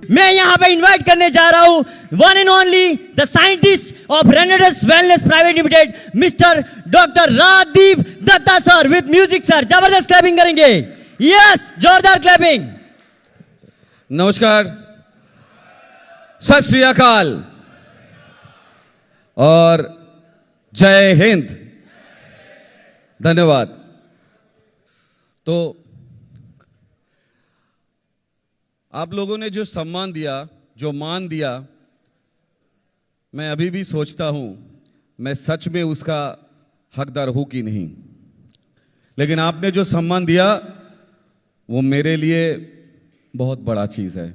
मैं यहां पे इनवाइट करने जा रहा हूं one and only the scientist of रेनेडस wellness private limited mister doctor Rajdeep Dutta sir with music sir. जबरदस्त क्लैपिंग करेंगे। यस, जोरदार क्लैपिंग। नमस्कार, सत श्री अकाल और जय हिंद। धन्यवाद। तो आप लोगों ने जो सम्मान दिया, जो मान दिया, मैं अभी भी सोचता हूं मैं सच में उसका हकदार हूं कि नहीं। लेकिन आपने जो सम्मान दिया वो मेरे लिए बहुत बड़ा चीज है।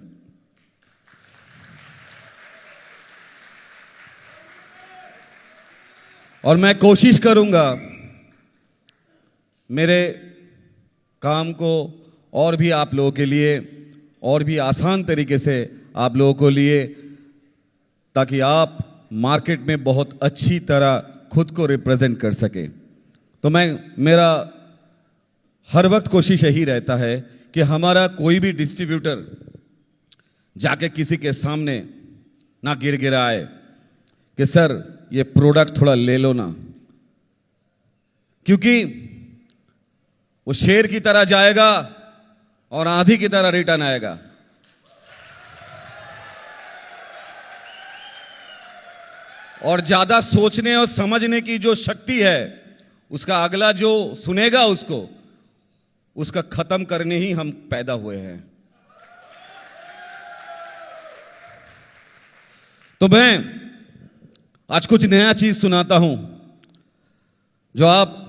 और मैं कोशिश करूंगा मेरे काम को और भी आप लोगों के लिए और भी आसान तरीके से आप लोगों को लिए, ताकि आप मार्केट में बहुत अच्छी तरह खुद को रिप्रेजेंट कर सके। तो मेरा हर वक्त कोशिश यही रहता है कि हमारा कोई भी डिस्ट्रीब्यूटर जाके किसी के सामने ना गिड़गिड़ाए कि सर ये प्रोडक्ट थोड़ा ले लो ना, क्योंकि वो शेर की तरह जाएगा और आंधी की तरह रिटर्न आएगा। और ज्यादा सोचने और समझने की जो शक्ति है उसका अगला जो सुनेगा उसका खत्म करने ही हम पैदा हुए हैं। तो मैं आज कुछ नया चीज सुनाता हूं। जो आप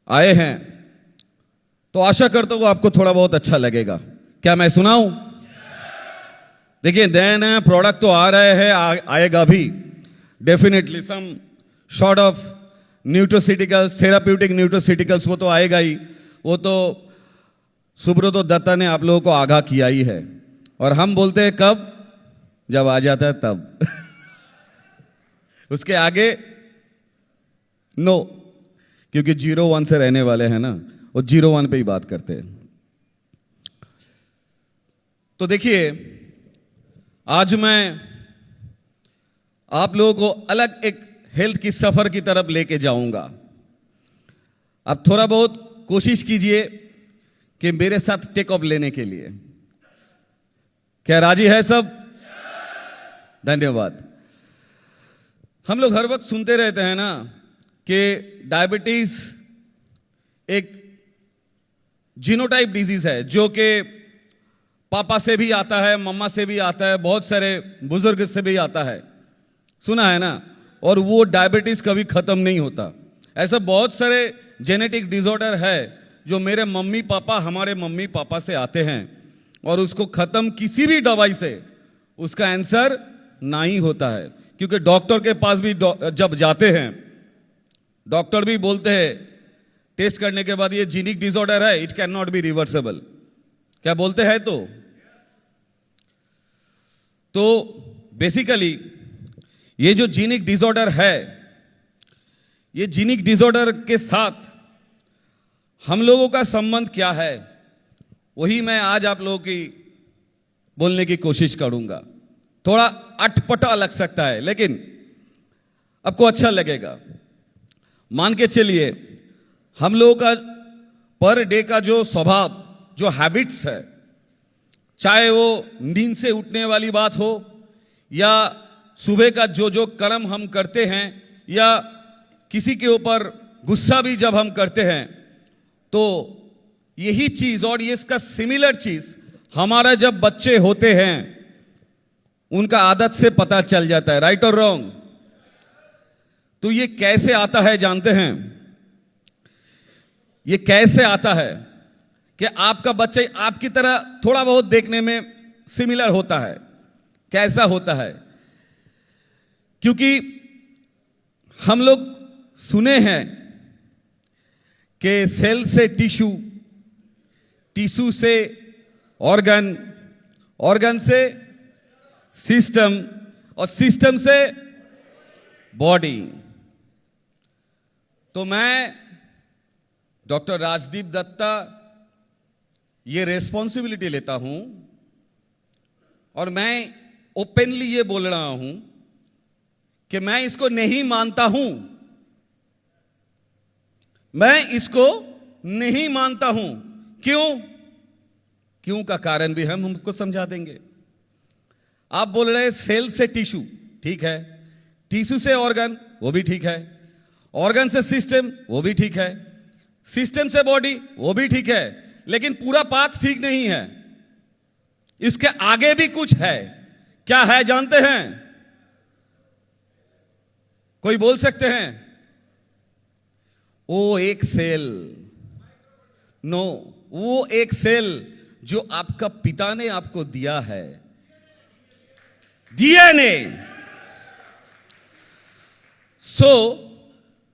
आए हैं तो आशा करता हूं आपको थोड़ा बहुत अच्छा लगेगा। क्या मैं सुनाऊं? देखिए, नया नया प्रोडक्ट तो आ रहे हैं, आएगा भी definitely. Some sort of nutraceuticals, therapeutic nutraceuticals, वो तो आएगा ही। वो तो सुब्रत दत्ता ने आप लोगों को आगाह किया ही है। और हम बोलते हैं कब? जब आ जाता है तब। उसके आगे नो, क्योंकि 0-1 से रहने वाले हैं ना, वो 0-1 पे ही बात करते हैं। तो देखिए, आज मैं आप लोगों को अलग एक हेल्थ की सफर की तरफ लेके जाऊंगा। आप थोड़ा बहुत कोशिश कीजिए कि मेरे साथ टेक ऑफ लेने के लिए। क्या राजी है सब? धन्यवाद। हम लोग हर वक्त सुनते रहते हैं ना कि डायबिटीज एक जीनोटाइप डिजीज है, जो कि पापा से भी आता है, मम्मा से भी आता है, बहुत सारे बुजुर्ग से भी आता है, सुना है ना। और वो डायबिटीज कभी खत्म नहीं होता। ऐसा बहुत सारे जेनेटिक डिसऑर्डर है जो मेरे मम्मी पापा, हमारे मम्मी पापा से आते हैं, और उसको खत्म किसी भी दवाई से उसका आंसर ना ही होता है। क्योंकि डॉक्टर के पास भी जब जाते हैं, डॉक्टर भी बोलते हैं टेस्ट करने के बाद ये जीनिक डिसऑर्डर है, it can not be reversible. क्या बोलते हैं? तो बेसिकली ये जो जीनिक डिसऑर्डर है, ये जीनिक डिसऑर्डर के साथ हम लोगों का संबंध क्या है, वही मैं आज आप लोगों की बोलने की कोशिश करूंगा। थोड़ा अटपटा लग सकता है, लेकिन आपको अच्छा लगेगा। मान के चलिए, हम लोगों का पर डे का जो स्वभाव, जो हैबिट्स है, चाहे वो नींद से उठने वाली बात हो, या सुबह का जो कर्म हम करते हैं, या किसी के ऊपर गुस्सा भी जब हम करते हैं, तो यही चीज और ये इसका सिमिलर चीज हमारा जब बच्चे होते हैं उनका आदत से पता चल जाता है, राइट और रॉन्ग। तो ये कैसे आता है जानते हैं? ये कैसे आता है कि आपका बच्चा आपकी तरह थोड़ा बहुत देखने में सिमिलर होता है। कैसा होता है? क्योंकि हम लोग सुने हैं कि सेल से टिश्यू, टिश्यू से ऑर्गन, ऑर्गन से सिस्टम, और सिस्टम से बॉडी। तो मैं डॉक्टर राजदीप दत्ता ये रेस्पॉन्सिबिलिटी लेता हूं और मैं ओपनली ये बोल रहा हूं कि मैं इसको नहीं मानता हूं। मैं इसको नहीं मानता हूं। क्यों का कारण भी हम हमको समझा देंगे। आप बोल रहे हैं सेल से टिश्यू, ठीक है, टिश्यू से ऑर्गन, वो भी ठीक है, ऑर्गन से सिस्टम, वो भी ठीक है, सिस्टम से बॉडी, वो भी ठीक है, लेकिन पूरा पाथ ठीक नहीं है। इसके आगे भी कुछ है। क्या है जानते हैं? कोई बोल सकते हैं? वो एक सेल, नो, वो एक सेल जो आपका पिता ने आपको दिया है, डीएनए।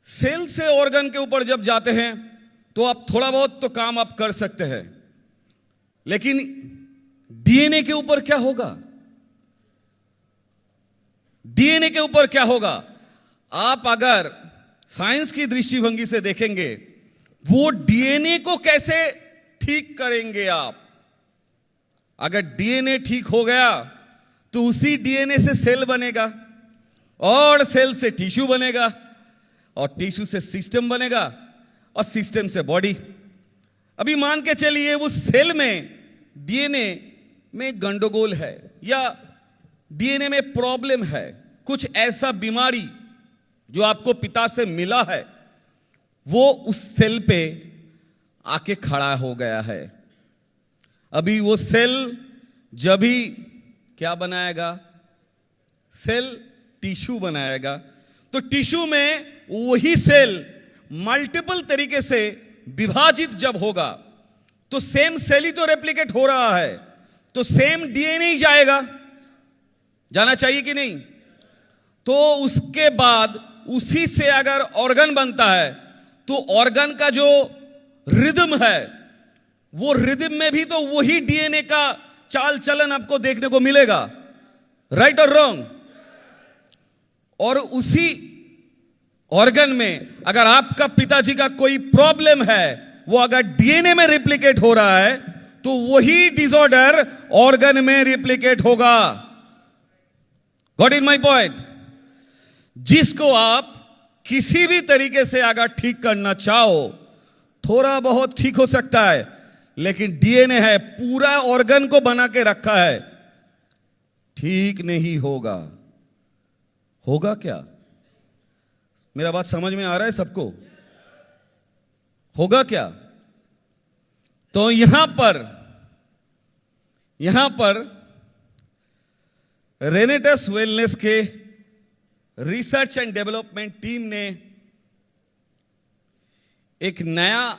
सेल से ऑर्गन के ऊपर जब जाते हैं तो आप थोड़ा बहुत तो काम आप कर सकते हैं, लेकिन डीएनए के ऊपर क्या होगा? डीएनए के ऊपर क्या होगा? आप अगर साइंस की दृष्टिभंगी से देखेंगे, वो डीएनए को कैसे ठीक करेंगे आप? अगर डीएनए ठीक हो गया तो उसी डीएनए से सेल बनेगा, और सेल से टिश्यू बनेगा, और टिश्यू से सिस्टम बनेगा, और सिस्टम से बॉडी। अभी मान के चलिए उस सेल में डीएनए में गंडगोल है, या डीएनए में प्रॉब्लम है, कुछ ऐसा बीमारी जो आपको पिता से मिला है, वो उस सेल पे आके खड़ा हो गया है। अभी वो सेल जब भी क्या बनाएगा? सेल टिश्यू बनाएगा। तो टिश्यू में वही सेल मल्टीपल तरीके से विभाजित जब होगा तो सेम सेल ही तो रेप्लिकेट हो रहा है, तो सेम डीएनए ही जाएगा, जाना चाहिए कि नहीं? तो उसके बाद उसी से अगर ऑर्गन बनता है तो ऑर्गन का जो रिदम है, वो रिदम में भी तो वही डीएनए का चाल चलन आपको देखने को मिलेगा, राइट और रॉन्ग? और उसी ऑर्गन में अगर आपका पिताजी का कोई प्रॉब्लम है, वो अगर डीएनए में रिप्लिकेट हो रहा है तो वही डिसऑर्डर ऑर्गन में रिप्लिकेट होगा। Got in my point? जिसको आप किसी भी तरीके से अगर ठीक करना चाहो, थोड़ा बहुत ठीक हो सकता है, लेकिन डीएनए है, पूरा ऑर्गन को बना के रखा है, ठीक नहीं होगा। होगा क्या? मेरा बात समझ में आ रहा है सबको? होगा क्या? तो यहां पर रेनेटस वेलनेस के रिसर्च एंड डेवलपमेंट टीम ने एक नया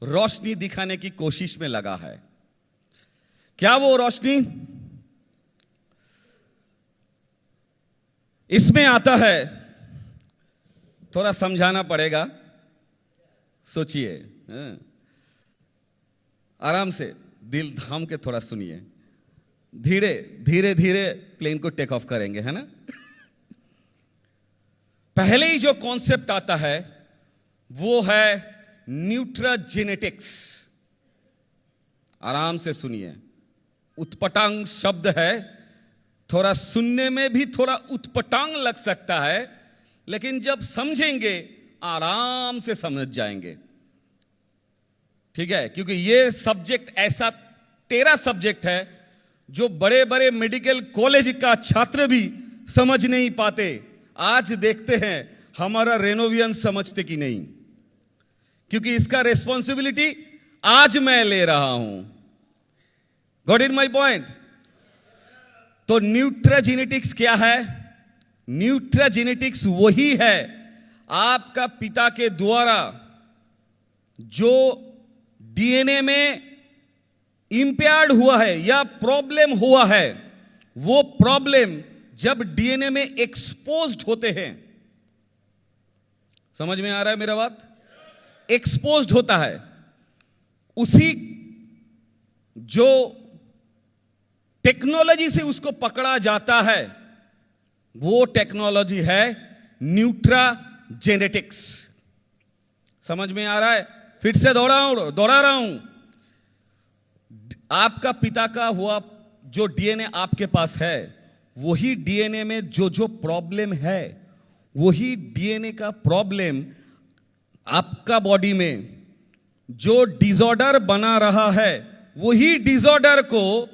रोशनी दिखाने की कोशिश में लगा है। क्या वो रोशनी? इसमें आता है, थोड़ा समझाना पड़ेगा, सोचिए, आराम से दिल थाम के थोड़ा सुनिए, धीरे धीरे प्लेन को टेक ऑफ करेंगे, है ना? पहले ही जो कॉन्सेप्ट आता है वो है न्यूट्राजेनेटिक्स। आराम से सुनिए, उत्पटांग शब्द है, थोड़ा सुनने में भी थोड़ा उत्पटांग लग सकता है, लेकिन जब समझेंगे आराम से समझ जाएंगे, ठीक है? क्योंकि ये सब्जेक्ट ऐसा तेरा सब्जेक्ट है जो बड़े बड़े मेडिकल कॉलेज का छात्र भी समझ नहीं पाते। आज देखते हैं हमारा रेनोवियन समझते कि नहीं, क्योंकि इसका रिस्पॉन्सिबिलिटी आज मैं ले रहा हूं। Got in my point? तो न्यूट्राजेनेटिक्स क्या है? न्यूट्राजेनेटिक्स वही है आपका पिता के द्वारा जो डीएनए में इंपेयर्ड हुआ है या प्रॉब्लम हुआ है, वो प्रॉब्लम जब डीएनए में एक्सपोज्ड होते हैं, समझ में आ रहा है मेरा बात? एक्सपोज्ड होता है, उसी जो टेक्नोलॉजी से उसको पकड़ा जाता है, वो टेक्नोलॉजी है न्यूट्राजेनेटिक्स। समझ में आ रहा है? फिर से दोहरा रहा हूं, आपका पिता का हुआ जो डीएनए आपके पास है, वही डीएनए में जो जो प्रॉब्लम है, वही डीएनए का प्रॉब्लम आपका बॉडी में जो डिसऑर्डर बना रहा है, वही डिसऑर्डर को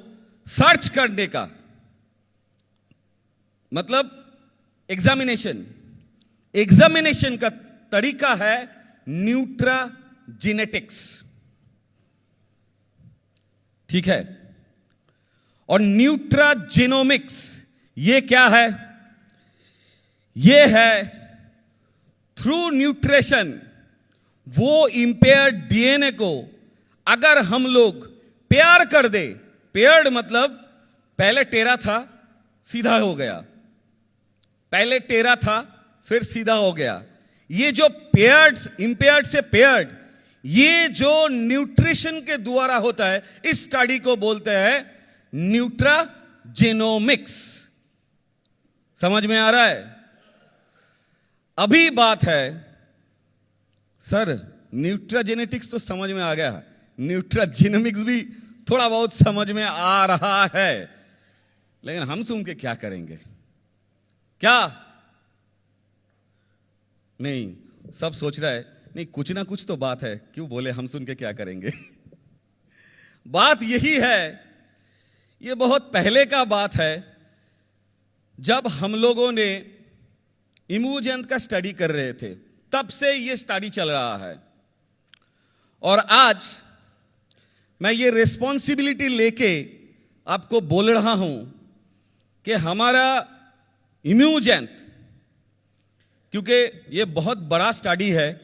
सर्च करने का मतलब एग्जामिनेशन का तरीका है न्यूट्राजेनेटिक्स। ठीक है। और न्यूट्राजेनोमिक्स ये क्या है? ये है थ्रू न्यूट्रिशन वो इंपेयर्ड डीएनए को अगर हम लोग पेयर कर दे, पेयर्ड मतलब पहले टेरा था सीधा हो गया, पहले टेरा था फिर सीधा हो गया, ये जो पेयर्ड इंपेयर्ड से पेयर्ड ये जो न्यूट्रिशन के द्वारा होता है, इस स्टडी को बोलते हैं न्यूट्राजेनोमिक्स। समझ में आ रहा है? अभी बात है सर न्यूट्राजेनेटिक्स तो समझ में आ गया, न्यूट्राजेनोमिक्स भी थोड़ा बहुत समझ में आ रहा है, लेकिन हम सुन के क्या करेंगे? क्या नहीं, सब सोच रहा है नहीं कुछ ना कुछ तो बात है, क्यों बोले हम सुन के क्या करेंगे? बात यही है, ये बहुत पहले का बात है, जब हम लोगों ने इम्यूजेंट का स्टडी कर रहे थे, तब से ये स्टडी चल रहा है। और आज मैं ये रिस्पॉन्सिबिलिटी लेके आपको बोल रहा हूं कि हमारा इम्यूजेंट, क्योंकि ये बहुत बड़ा स्टडी है,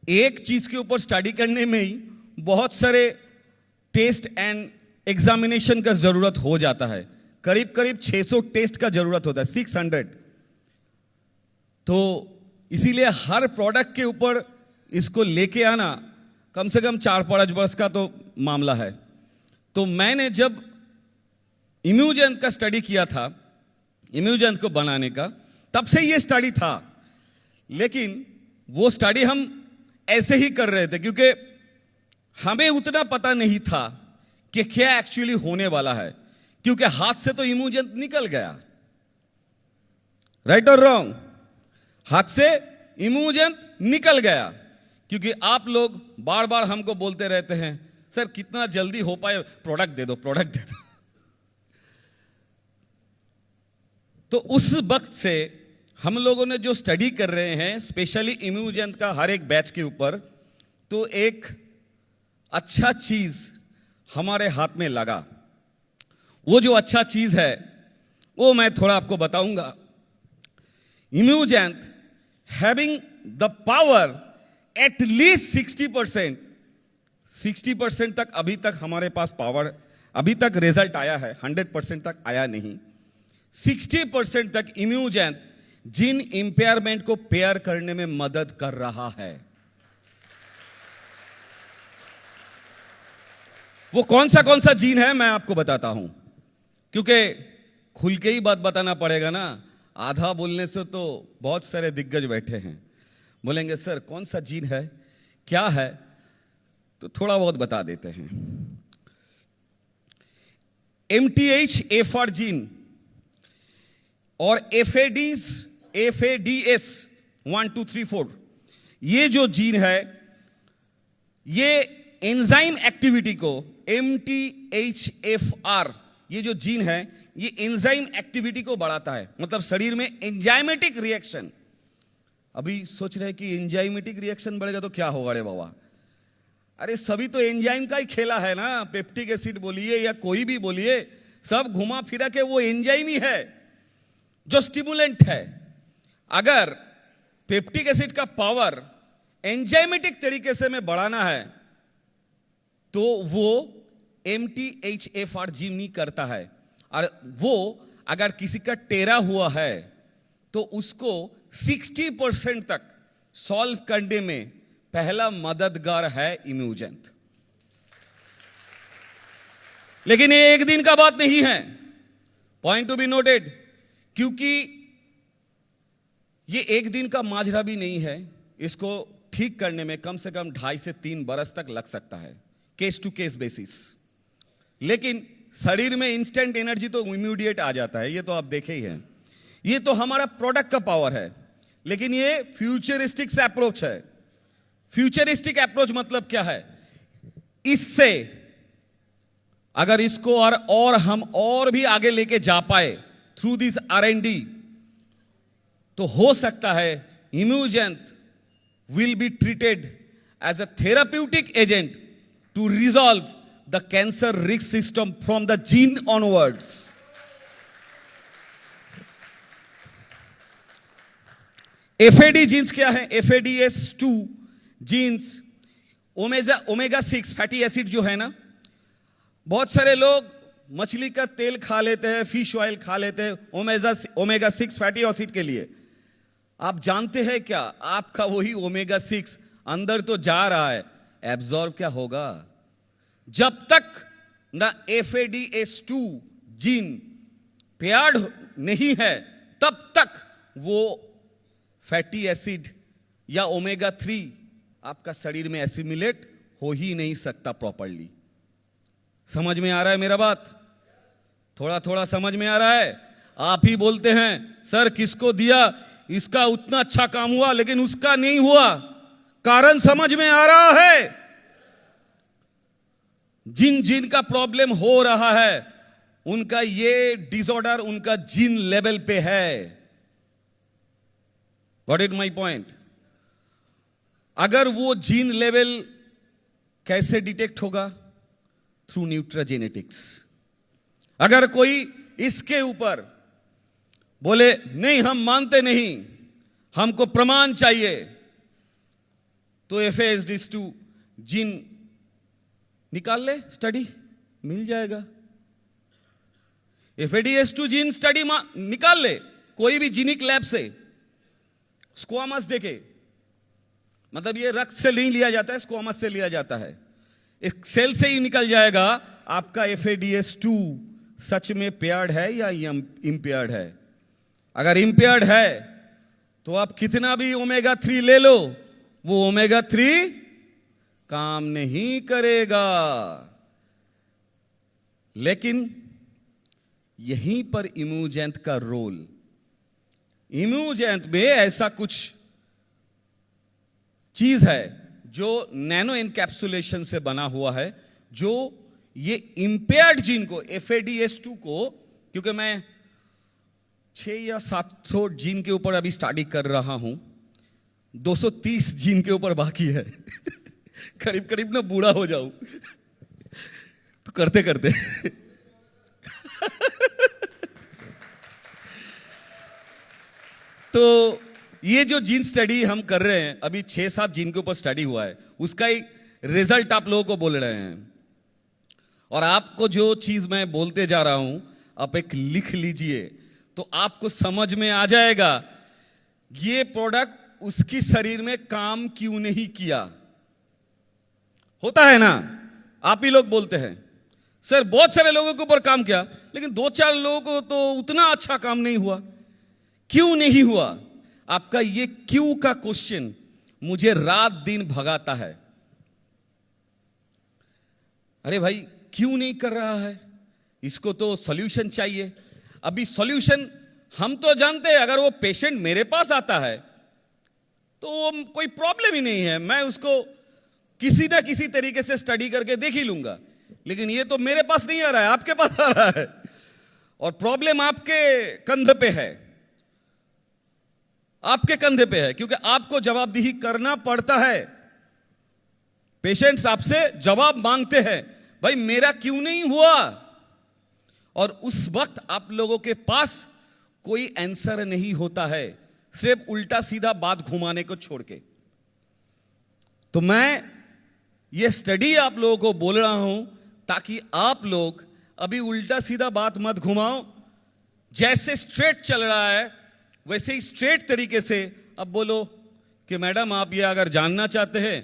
एक चीज के ऊपर स्टडी करने में ही बहुत सारे टेस्ट एंड एग्जामिनेशन का जरूरत हो जाता है, करीब करीब 600 टेस्ट का जरूरत होता है, 600। तो इसीलिए हर प्रोडक्ट के ऊपर इसको लेके आना कम से कम 4-5 वर्ष का तो मामला है। तो मैंने जब इम्यूजेंट का स्टडी किया था, इम्यूजेंट को बनाने का, तब से ये स्टडी था, लेकिन वो स्टडी हम ऐसे ही कर रहे थे क्योंकि हमें उतना पता नहीं था कि क्या एक्चुअली होने वाला है, क्योंकि हाथ से तो इम्यूजेंट निकल गया, राइट और रॉन्ग? हाथ से इम्यूजेंट निकल गया, क्योंकि आप लोग बार बार हमको बोलते रहते हैं सर कितना जल्दी हो पाए, प्रोडक्ट दे दो, प्रोडक्ट दे दो। तो उस वक्त से हम लोगों ने जो स्टडी कर रहे हैं, स्पेशली इम्यूजेंट का हर एक बैच के ऊपर, तो एक अच्छा चीज हमारे हाथ में लगा। वो जो अच्छा चीज है वो मैं थोड़ा आपको बताऊंगा। Immunogen having the power at least 60% तक अभी तक हमारे पास पावर, अभी तक रिजल्ट आया है, 100% तक आया नहीं। 60% तक इम्यूजेंट जीन इंपेयरमेंट को पेयर करने में मदद कर रहा है। वो कौन सा जीन है मैं आपको बताता हूं, क्योंकि खुल के ही बात बताना पड़ेगा ना, आधा बोलने से तो बहुत सारे दिग्गज बैठे हैं, बोलेंगे सर कौन सा जीन है, क्या है, तो थोड़ा बहुत बता देते हैं। MTHFR जीन और FADs 1, 2, 3, 4 ये जो जीन है, ये एंजाइम एक्टिविटी को, MTHFR ये जो जीन है, ये एंजाइम एक्टिविटी को बढ़ाता है, मतलब शरीर में एंजाइमेटिक रिएक्शन। अभी सोच रहे हैं कि एंजाइमेटिक रिएक्शन बढ़ेगा तो क्या होगा रे बाबा? अरे सभी तो एंजाइम का ही खेला है ना, पेप्टिक एसिड बोलिए या कोई भी बोलिए, सब घुमा फिरा के वो एंजाइम ही है जो स्टिमुलेंट है। अगर पेप्टिक एसिड का पावर एंजाइमेटिक तरीके से में बढ़ाना है तो वो MTHFR जीन नहीं करता है, और वो अगर किसी का टेरा हुआ है तो उसको 60% तक सॉल्व करने में पहला मददगार है इम्यूजेंट। लेकिन ये एक दिन का बात नहीं है, पॉइंट टू बी नोटेड, क्योंकि ये एक दिन का माजरा भी नहीं है, इसको ठीक करने में कम से कम 2.5 से 3 बरस तक लग सकता है, केस टू केस बेसिस। लेकिन शरीर में इंस्टेंट एनर्जी तो इमीडिएट आ जाता है, ये तो आप देखे ही हैं। ये तो हमारा प्रोडक्ट का पावर है, लेकिन ये फ्यूचरिस्टिक अप्रोच है। फ्यूचरिस्टिक अप्रोच मतलब क्या है? इससे अगर इसको और हम और भी आगे लेके जा पाए थ्रू दिस R&D, तो हो सकता है इम्यूजेंट will be treated as a therapeutic agent to resolve the cancer risk system from the gene onwards. FAD genes क्या है? FADS2 jeans omega 6 fatty acid जो है ना, बहुत सारे लोग मछली का तेल खा लेते हैं, फिश ऑयल खा लेते हैं ओमेगा 6 फैटी एसिड के लिए। आप जानते हैं क्या, आपका वही ओमेगा 6 अंदर तो जा रहा है, एब्जॉर्ब क्या होगा? जब तक ना FADS2 जीन पेयर्ड नहीं है, तब तक वो फैटी एसिड या ओमेगा 3 आपका शरीर में एसिमिलेट हो ही नहीं सकता प्रॉपर्ली। समझ में आ रहा है मेरा बात? थोड़ा थोड़ा समझ में आ रहा है? आप ही बोलते हैं सर किसको दिया, इसका उतना अच्छा काम हुआ लेकिन उसका नहीं हुआ। कारण समझ में आ रहा है? जिन जिन का प्रॉब्लम हो रहा है उनका ये डिसऑर्डर उनका जीन लेवल पे है। What is my point? अगर वो जीन लेवल कैसे डिटेक्ट होगा? थ्रू न्यूट्राजेनेटिक्स। अगर कोई इसके ऊपर बोले नहीं हम मानते नहीं, हमको प्रमाण चाहिए, तो FADS2 जीन निकाल ले, स्टडी मिल जाएगा। FADS2 जीन स्टडी निकाल ले कोई भी जीनिक लैब से, स्क्वामस देके, मतलब ये रक्त से नहीं लिया जाता है, स्क्वामस से लिया जाता है, एक सेल से ही निकल जाएगा आपका FADS2 सच में पेयर्ड है या इम्पेयर्ड है। अगर इम्पेयर्ड है तो आप कितना भी ओमेगा 3 ले लो, वो ओमेगा 3 काम नहीं करेगा। लेकिन यहीं पर इम्यूजेंट का रोल, इम्यूजेंट में ऐसा कुछ चीज है जो नैनो एनकैप्सुलेशन से बना हुआ है, जो ये इंपेयर्ड जीन को FADS2 को, क्योंकि मैं 6 या 700 जीन के ऊपर अभी स्टडी कर रहा हूं, 230 जीन के ऊपर बाकी है करीब करीब ना बूढ़ा हो जाऊं तो करते करते तो ये जो जीन स्टडी हम कर रहे हैं, अभी 6-7 जीन के ऊपर स्टडी हुआ है, उसका ही रिजल्ट आप लोगों को बोल रहे हैं। और आपको जो चीज मैं बोलते जा रहा हूं, आप एक लिख लीजिए तो आपको समझ में आ जाएगा ये प्रोडक्ट उसकी शरीर में काम क्यों नहीं किया। होता है ना, आप ही लोग बोलते हैं सर बहुत सारे लोगों के ऊपर काम किया लेकिन 2-4 लोगों को तो उतना अच्छा काम नहीं हुआ। क्यों नहीं हुआ? आपका ये क्यों का क्वेश्चन मुझे रात दिन भगाता है। अरे भाई क्यों नहीं कर रहा है, इसको तो सॉल्यूशन चाहिए। अभी सॉल्यूशन हम तो जानते हैं, अगर वो पेशेंट मेरे पास आता है तो वो कोई प्रॉब्लम ही नहीं है, मैं उसको किसी ना किसी तरीके से स्टडी करके देख ही लूंगा। लेकिन ये तो मेरे पास नहीं आ रहा है, आपके पास आ रहा है और प्रॉब्लम आपके कंधे पे है, आपके कंधे पे है, क्योंकि आपको जवाबदेही करना पड़ता है। पेशेंट्स आपसे जवाब मांगते हैं भाई मेरा क्यों नहीं हुआ, और उस वक्त आप लोगों के पास कोई आंसर नहीं होता है, सिर्फ उल्टा सीधा बात घुमाने को छोड़ के। तो मैं ये स्टडी आप लोगों को बोल रहा हूं ताकि आप लोग अभी उल्टा सीधा बात मत घुमाओ, जैसे स्ट्रेट चल रहा है वैसे ही स्ट्रेट तरीके से अब बोलो कि मैडम आप ये अगर जानना चाहते हैं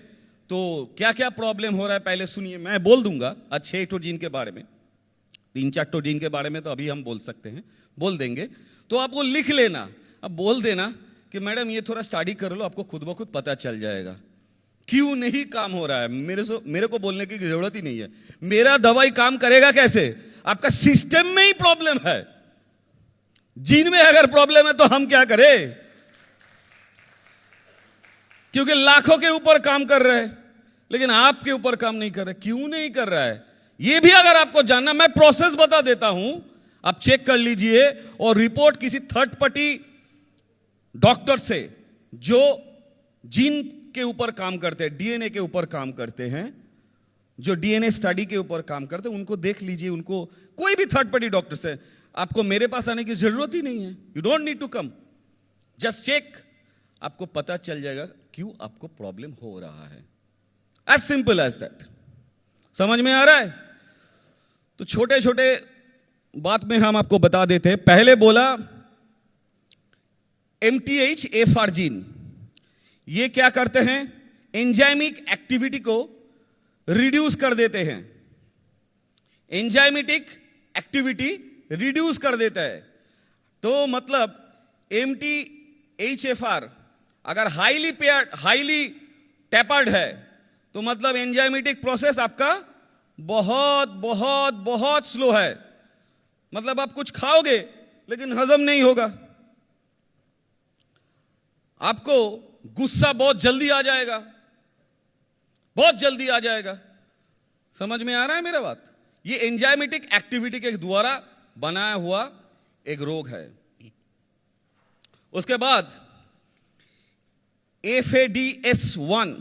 तो क्या क्या प्रॉब्लम हो रहा है पहले सुनिए, मैं बोल दूंगा। आज 6 जीन के बारे में, 3-4 जीन के बारे में तो अभी हम बोल सकते हैं, बोल देंगे, तो आप वो लिख लेना, अब बोल देना कि मैडम ये थोड़ा स्टडी कर लो, आपको खुद ब खुद पता चल जाएगा। क्यों नहीं काम हो रहा है, मेरे को बोलने की जरूरत ही नहीं है। मेरा दवाई काम करेगा कैसे? आपका सिस्टम में ही प्रॉब्लम है। जीन में अगर प्रॉब्लम है तो हम क्या करें? क्योंकि लाखों के ऊपर काम कर रहे हैं, लेकिन आपके ऊपर काम नहीं कर रहे। क्यों नहीं कर रहा है, यह भी अगर आपको जानना, मैं प्रोसेस बता देता हूं, आप चेक कर लीजिए। और रिपोर्ट किसी थर्ड पार्टी डॉक्टर से जो जीन के ऊपर काम करते हैं, डीएनए के ऊपर काम करते हैं, जो डीएनए स्टडी के ऊपर काम करते हैं, उनको देख लीजिए। उनको कोई भी थर्ड पार्टी डॉक्टर से, आपको मेरे पास आने की जरूरत ही नहीं है। You don't need to come, just check, आपको पता चल जाएगा क्यों आपको प्रॉब्लम हो रहा है। As simple as that. समझ में आ रहा है? तो छोटे छोटे बात में हम आपको बता देते हैं। पहले बोला MTHFR जीन, ये क्या करते हैं? एंजाइमिक एक्टिविटी को रिड्यूस कर देते हैं। एंजाइमेटिक एक्टिविटी रिड्यूस कर देता है। तो मतलब MTHFR अगर हाईली टैपर्ड है तो मतलब एंजाइमेटिक प्रोसेस आपका बहुत बहुत बहुत स्लो है। मतलब आप कुछ खाओगे लेकिन हजम नहीं होगा। आपको गुस्सा बहुत जल्दी आ जाएगा, बहुत जल्दी आ जाएगा। समझ में आ रहा है मेरा बात? ये एंजाइमेटिक एक्टिविटी के द्वारा बनाया हुआ एक रोग है। उसके बाद FADS1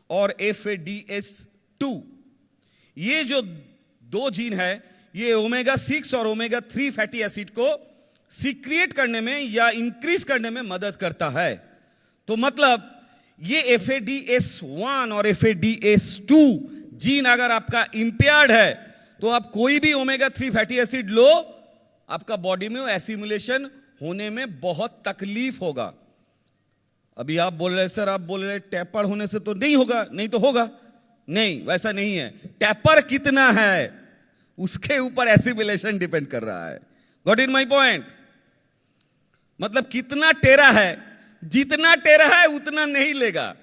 और FADS2, ये जो दो जीन है, ये ओमेगा 6 और ओमेगा 3 फैटी एसिड को सीक्रिएट करने में या इंक्रीज करने में मदद करता है। तो मतलब ये FADS1 और FADS2 जीन अगर आपका इंपेयर्ड है तो आप कोई भी ओमेगा 3 फैटी एसिड लो, आपका बॉडी में एसिमुलेशन होने में बहुत तकलीफ होगा। अभी आप बोल रहे सर, आप बोल रहे टैपर होने से तो नहीं होगा, नहीं तो होगा। नहीं, वैसा नहीं है। टैपर कितना है उसके ऊपर एसिमुलेशन डिपेंड कर रहा है। Got in my point? मतलब कितना टेरा है, जितना टेरा है उतना नहीं लेगा,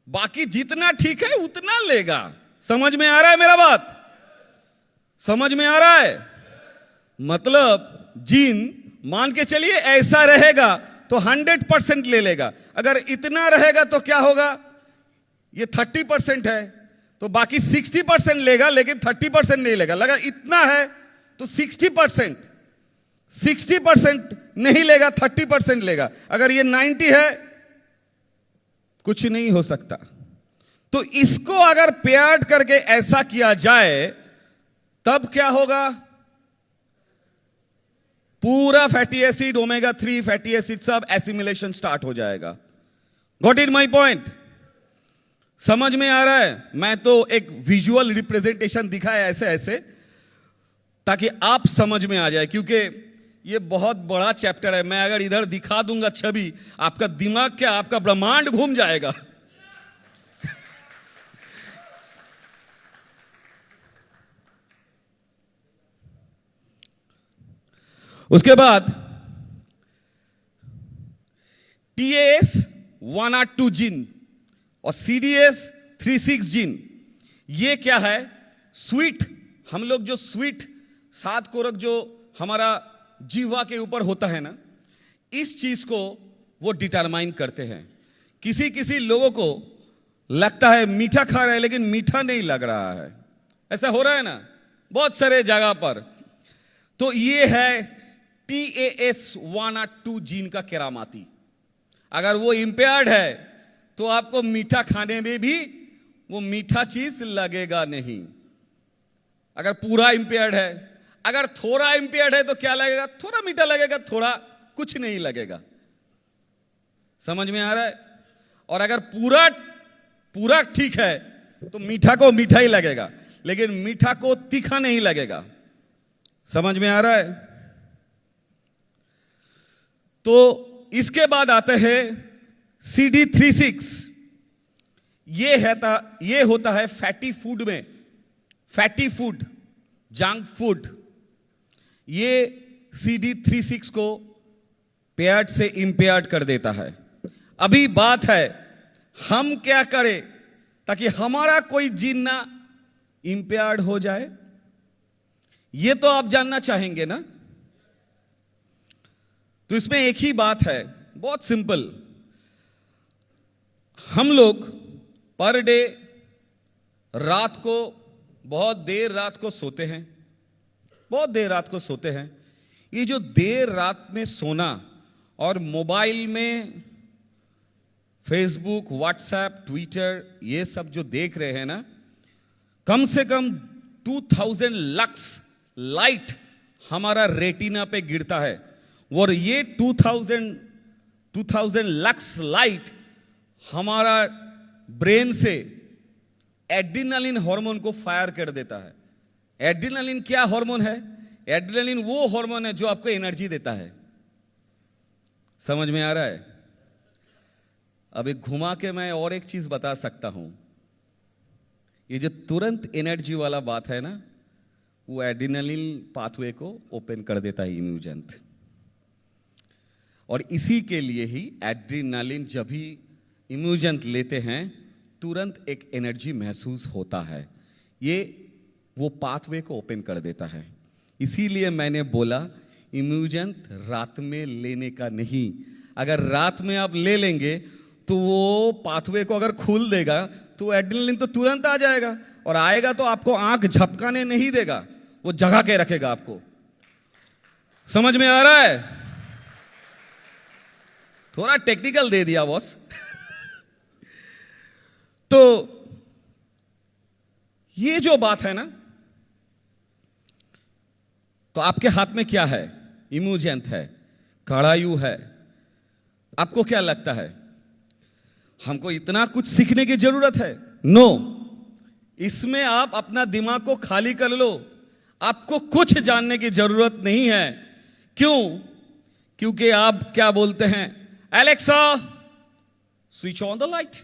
बाकी जितना ठीक है उतना लेगा। समझ में आ रहा है मेरा बात? समझ में आ रहा है? मतलब जीन मान के चलिए ऐसा रहेगा तो 100% ले लेगा। अगर इतना रहेगा तो क्या होगा? ये 30% है तो बाकी 60% लेगा, लेकिन 30% नहीं लेगा। लगा इतना है तो 60% नहीं लेगा, 30% लेगा। अगर ये 90 है, कुछ नहीं हो सकता। तो इसको अगर पेयर्ड करके ऐसा किया जाए तब क्या होगा? पूरा fatty acid, omega 3 fatty acid सब एसिमुलेशन स्टार्ट हो जाएगा। Got it my point? समझ में आ रहा है? मैं तो एक विजुअल रिप्रेजेंटेशन दिखाया ऐसे ऐसे ताकि आप समझ में आ जाए, क्योंकि ये बहुत बड़ा चैप्टर है। मैं अगर इधर दिखा दूंगा छवि, आपका दिमाग क्या, आपका ब्रह्मांड घूम जाएगा। उसके बाद TAS1R2 जीन और CDS36 जीन, ये क्या है? स्वीट, हम लोग जो स्वीट सात कोरक जो हमारा जीवा के ऊपर होता है ना, इस चीज को वो डिटरमाइन करते हैं। किसी किसी लोगों को लगता है मीठा खा रहे हैं लेकिन मीठा नहीं लग रहा है। ऐसा हो रहा है ना बहुत सारे जगह पर। तो ये है TAS1R2 जीन का करामाती। अगर वो इंपेयर्ड है तो आपको मीठा खाने में भी वो मीठा चीज लगेगा नहीं। अगर पूरा इंपेयर्ड है, अगर थोड़ा इंपेयर्ड है तो क्या लगेगा? थोड़ा मीठा लगेगा, थोड़ा कुछ नहीं लगेगा। समझ में आ रहा है? और अगर पूरा ठीक है तो मीठा को मीठा ही लगेगा, लेकिन मीठा को तीखा नहीं लगेगा। समझ में आ रहा है? तो इसके बाद आते हैं CD36। ये होता है फैटी फूड में, फैटी फूड, जंक फूड। ये CD36 को पेयर्ड से इंपेयर्ड कर देता है। अभी बात है हम क्या करें ताकि हमारा कोई जीन ना इंपेयर्ड हो जाए? ये तो आप जानना चाहेंगे ना। तो इसमें एक ही बात है, बहुत सिंपल। हम लोग पर डे रात को बहुत देर रात को सोते हैं, बहुत देर रात को सोते हैं। ये जो देर रात में सोना और मोबाइल में फेसबुक, व्हाट्सएप, ट्विटर ये सब जो देख रहे हैं ना, कम से कम 2000 लक्स लाइट हमारा रेटिना पे गिरता है। और ये 2000 लक्स लाइट हमारा ब्रेन से एड्रेनालिन हार्मोन को फायर कर देता है। एड्रेनालिन क्या हार्मोन है? एड्रेनालिन वो हार्मोन है जो आपको एनर्जी देता है। समझ में आ रहा है? अब एक घुमा के मैं और एक चीज बता सकता हूं। ये जो तुरंत एनर्जी वाला बात है ना, वो एड्रेनालिन पाथवे को ओपन कर देता है, इम्यूजेंट। और इसी के लिए ही एड्रेनालिन जब भी इम्यूजेंट लेते हैं तुरंत एक एनर्जी महसूस होता है। ये वो पाथवे को ओपन कर देता है। इसीलिए मैंने बोला इम्यूजेंट रात में लेने का नहीं। अगर रात में आप ले लेंगे तो वो पाथवे को अगर खोल देगा तो एड्रेनालिन तो तुरंत आ जाएगा, और आएगा तो आपको आंख झपकाने नहीं देगा, वो जगा के रखेगा आपको। समझ में आ रहा है? थोड़ा टेक्निकल दे दिया बॉस। तो ये जो बात है ना, तो आपके हाथ में क्या है? इम्यूजेंट है, कड़ायु है। आपको क्या लगता है हमको इतना कुछ सीखने की जरूरत है? नो। इसमें आप अपना दिमाग को खाली कर लो, आपको कुछ जानने की जरूरत नहीं है। क्यों? क्योंकि आप क्या बोलते हैं, Alexa switch on the light,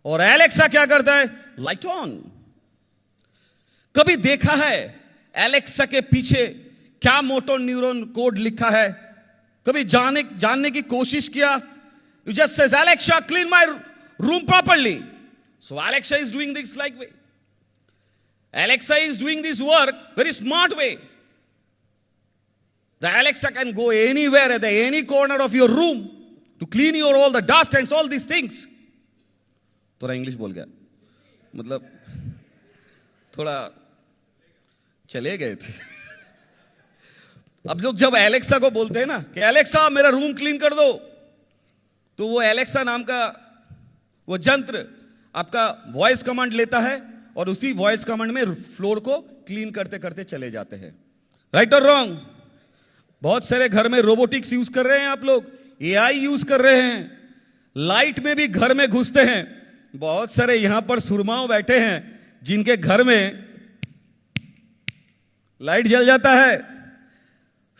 और एलेक्सा क्या करता है? Light on. कभी देखा है एलेक्सा के पीछे क्या मोटर न्यूरॉन कोड लिखा है? कभी जानने की कोशिश किया? You just says Alexa clean my room properly, so Alexa is doing this like way. Alexa is doing this work very smart way. The Alexa can go anywhere at any corner of your room to clean your all the dust and all these things. थोड़ा English बोल गया, मतलब थोड़ा चले गए थे। अब लोग जब एलेक्सा को बोलते हैं ना कि एलेक्सा मेरा रूम क्लीन कर दो, तो वो एलेक्सा नाम का वो यंत्र आपका वॉइस कमांड लेता है और उसी वॉइस कमांड में फ्लोर को क्लीन करते करते चले जाते हैं। राइट और रॉन्ग? बहुत सारे घर में रोबोटिक्स यूज कर रहे हैं आप लोग, एआई यूज कर रहे हैं, लाइट में भी घर में घुसते हैं। बहुत सारे यहां पर सुरमाओं बैठे हैं जिनके घर में लाइट जल जाता है,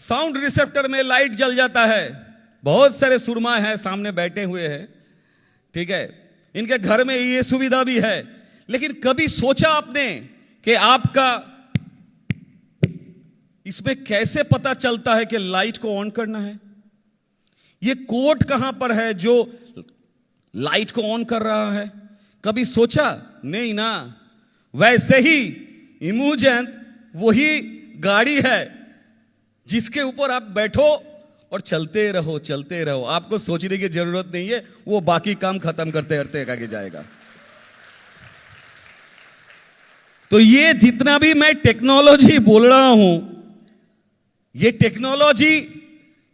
साउंड रिसेप्टर में लाइट जल जाता है। बहुत सारे सुरमा हैं सामने बैठे हुए हैं, ठीक है, इनके घर में ये सुविधा भी है। लेकिन कभी सोचा आपने कि आपका इसमें कैसे पता चलता है कि लाइट को ऑन करना है? ये कोड कहां पर है जो लाइट को ऑन कर रहा है? कभी सोचा नहीं ना। वैसे ही इम्यूजेंट वही गाड़ी है जिसके ऊपर आप बैठो और चलते रहो चलते रहो, आपको सोचने की जरूरत नहीं है, वो बाकी काम खत्म करते करते आगे जाएगा। तो ये जितना भी मैं टेक्नोलॉजी बोल रहा हूं, ये technology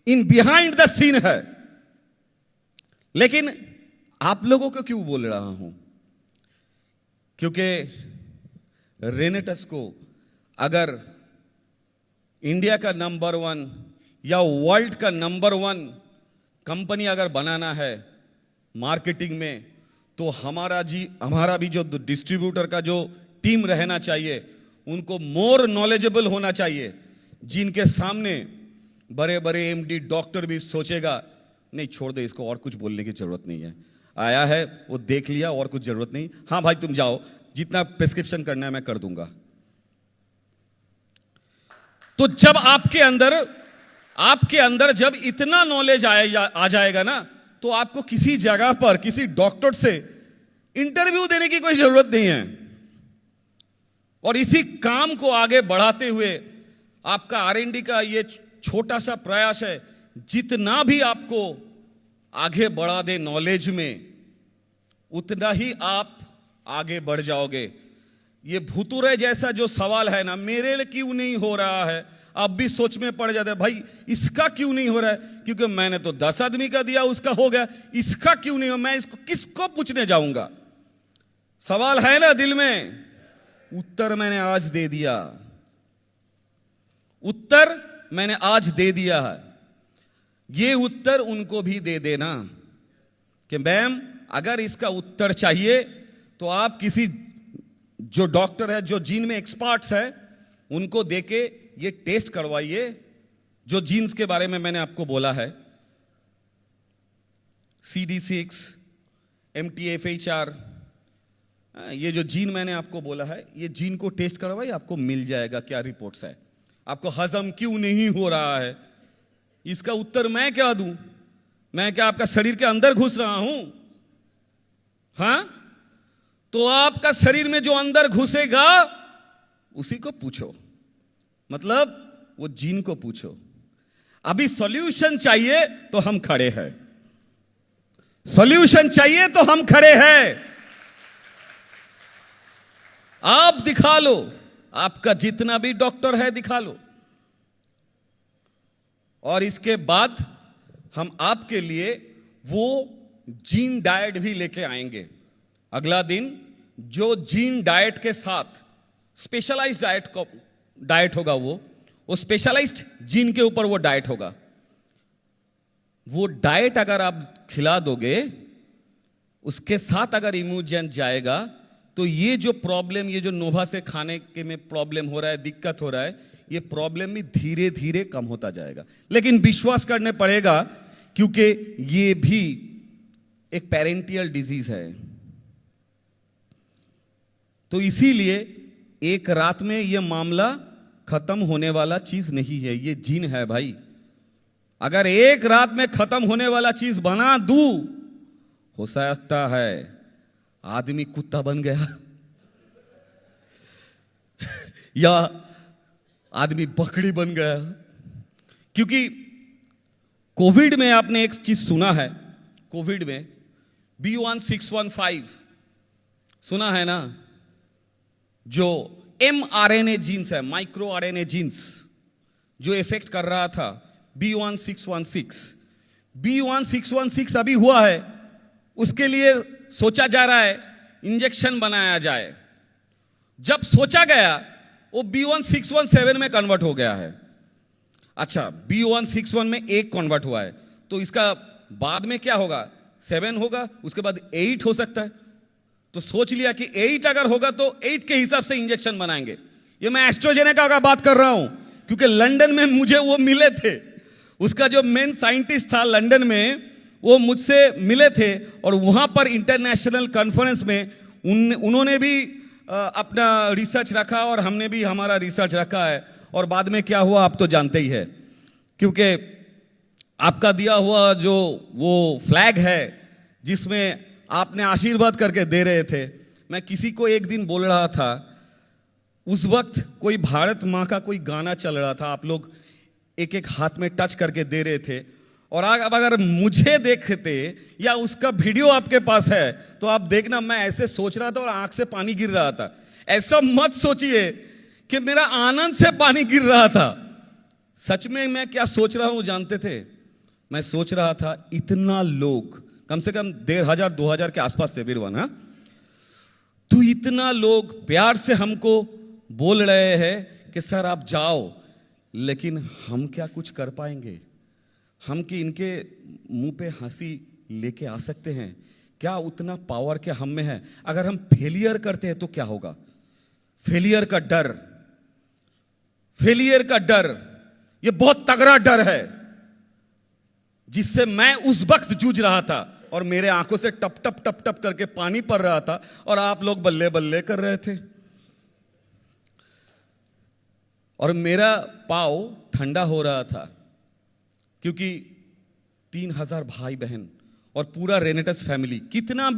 in behind the scene है। लेकिन आप लोगों को क्यों बोल रहा हूं? क्योंकि रेनेटस को अगर इंडिया का नंबर 1 या वर्ल्ड का नंबर 1 कंपनी अगर बनाना है मार्केटिंग में, तो हमारा भी जो डिस्ट्रीब्यूटर का जो टीम रहना चाहिए, उनको मोर नॉलेजेबल होना चाहिए, जिनके सामने बड़े बड़े एमडी डॉक्टर भी सोचेगा नहीं छोड़ दे इसको, और कुछ बोलने की जरूरत नहीं है, आया है वो देख लिया, और कुछ जरूरत नहीं, हाँ भाई तुम जाओ, जितना प्रिस्क्रिप्शन करना है मैं कर दूंगा। तो जब आपके अंदर जब इतना नॉलेज आ जाएगा ना, तो तो आपको किसी जगह पर किसी डॉक्टर से इंटरव्यू देने की कोई जरूरत नहीं है। और इसी काम को आगे बढ़ाते हुए आपका R&D का ये छोटा सा प्रयास है, जितना भी आपको आगे बढ़ा दे नॉलेज में, उतना ही आप आगे बढ़ जाओगे। ये भूतुरे जैसा जो सवाल है ना, मेरे लिए क्यों नहीं हो रहा है, आप भी सोच में पड़ जाते हैं, भाई इसका क्यों नहीं हो रहा है, क्योंकि मैंने तो 10 आदमी का दिया उसका हो गया, इसका क्यों नहीं हो, मैं इसको किसको पूछने जाऊंगा। सवाल है ना दिल में, उत्तर मैंने आज दे दिया, उत्तर मैंने आज दे दिया है। ये उत्तर उनको भी दे देना कि मैम अगर इसका उत्तर चाहिए तो आप किसी जो डॉक्टर है, जो जीन में एक्सपर्ट्स है, उनको देके ये टेस्ट करवाइए जो जीन्स के बारे में मैंने आपको बोला है, CD6, MTHFR, ये जो जीन मैंने आपको बोला है, ये जीन को टेस्ट करवाइए, आपको मिल जाएगा क्या रिपोर्ट्स है। आपको हजम क्यों नहीं हो रहा है, इसका उत्तर मैं क्या दूं? मैं क्या आपका शरीर के अंदर घुस रहा हूं? हां, तो आपका शरीर में जो अंदर घुसेगा उसी को पूछो, मतलब वो जीन को पूछो। अभी सॉल्यूशन चाहिए तो हम खड़े हैं, सॉल्यूशन चाहिए तो हम खड़े हैं। आप दिखा लो, आपका जितना भी डॉक्टर है दिखा लो, और इसके बाद हम आपके लिए वो जीन डाइट भी लेके आएंगे। अगला दिन जो जीन डाइट के साथ स्पेशलाइज्ड डाइट होगा, वो स्पेशलाइज्ड जीन के ऊपर वो डाइट होगा। वो डाइट अगर आप खिला दोगे, उसके साथ अगर इम्यूजन जाएगा, तो ये जो प्रॉब्लम, ये जो नोवा से खाने के में प्रॉब्लम हो रहा है, दिक्कत हो रहा है, ये प्रॉब्लम भी धीरे धीरे कम होता जाएगा। लेकिन विश्वास करने पड़ेगा, क्योंकि ये भी एक पेरेंटियल डिजीज है। तो इसीलिए एक रात में ये मामला खत्म होने वाला चीज नहीं है, ये जीन है भाई। अगर एक रात में खत्म होने वाला चीज बना दूं, हो सकता है आदमी कुत्ता बन गया या आदमी बकरी बन गया। क्योंकि कोविड में आपने एक चीज सुना है, कोविड में B1615 सुना है ना, जो mRNA जीन्स है, माइक्रो RNA जीन्स, जो इफेक्ट कर रहा था B1616 अभी हुआ है, उसके लिए सोचा जा रहा है इंजेक्शन बनाया जाए। जब सोचा गया वो B1617 में कन्वर्ट हो गया है। अच्छा, B161 में 1 कन्वर्ट हुआ है, तो इसका बाद में क्या होगा, 7 होगा, उसके बाद 8 हो सकता है। तो सोच लिया कि 8 अगर होगा तो 8 के हिसाब से इंजेक्शन बनाएंगे। ये मैं एस्ट्राजेनेका का बात कर रहा हूं, क्योंकि लंदन में मुझे वो मिले थे, उसका जो मेन साइंटिस्ट था लंदन में, वो मुझसे मिले थे, और वहां पर इंटरनेशनल कॉन्फ्रेंस में उन्होंने भी अपना रिसर्च रखा और हमने भी हमारा रिसर्च रखा है। और बाद में क्या हुआ आप तो जानते ही है, क्योंकि आपका दिया हुआ जो वो फ्लैग है जिसमें आपने आशीर्वाद करके दे रहे थे, मैं किसी को एक दिन बोल रहा था, उस वक्त कोई भारत माँ का कोई गाना चल रहा था, आप लोग एक एक हाथ में टच करके दे रहे थे, और अब अगर मुझे देखते या उसका वीडियो आपके पास है तो आप देखना, मैं ऐसे सोच रहा था और आंख से पानी गिर रहा था। ऐसा मत सोचिए कि मेरा आनंद से पानी गिर रहा था। सच में मैं क्या सोच रहा हूं जानते थे? मैं सोच रहा था इतना लोग, कम से कम 1500-2000 के आसपास थे बीरवन, हाँ, तो इतना लोग प्यार से हमको बोल रहे हैं कि सर आप जाओ, लेकिन हम क्या कुछ कर पाएंगे? हम कि इनके मुंह पे हंसी लेके आ सकते हैं क्या? उतना पावर क्या हम में है? अगर हम फेलियर करते हैं तो क्या होगा? फेलियर का डर, फेलियर का डर, ये बहुत तगड़ा डर है, जिससे मैं उस वक्त जूझ रहा था और मेरे आंखों से टप टप टप टप करके पानी पड़ रहा था, और आप लोग बल्ले बल्ले कर रहे थे, और मेरा पाँव ठंडा हो रहा था, क्योंकि 3000 भाई बहन और पूरा रेनेटस फैमिली, कितना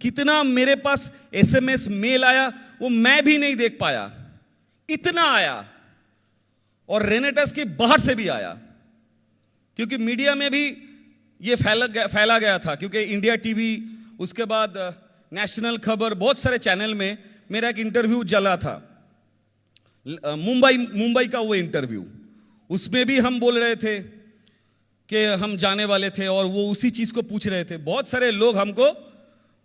कितना मेरे पास एसएमएस मेल आया वो मैं भी नहीं देख पाया, इतना आया। और रेनेटस के बाहर से भी आया, क्योंकि मीडिया में भी ये फैला गया था, क्योंकि इंडिया टीवी, उसके बाद नेशनल खबर, बहुत सारे चैनल में मेरा एक इंटरव्यू चला था, मुंबई का वो इंटरव्यू, उसमें भी हम बोल रहे थे कि हम जाने वाले थे और वो उसी चीज को पूछ रहे थे। बहुत सारे लोग हमको,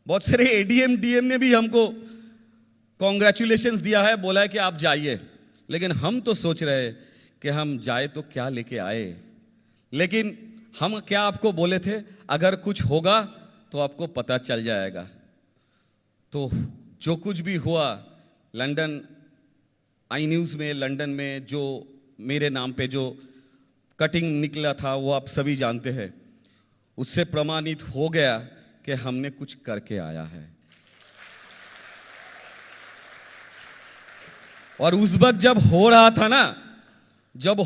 बहुत सारे एडीएम डीएम ने भी हमको कॉन्ग्रेचुलेशंस दिया है, बोला है कि आप जाइए। लेकिन हम तो सोच रहे कि हम जाए तो क्या लेके आए, लेकिन हम क्या आपको बोले थे, अगर कुछ होगा तो आपको पता चल जाएगा। तो जो कुछ भी हुआ लंदन आई न्यूज़ में, लंदन में जो मेरे नाम पे जो कटिंग निकला था वो आप सभी जानते हैं, उससे प्रमाणित हो गया कि हमने कुछ करके आया है। और उस वक्त जब हो रहा था ना, जब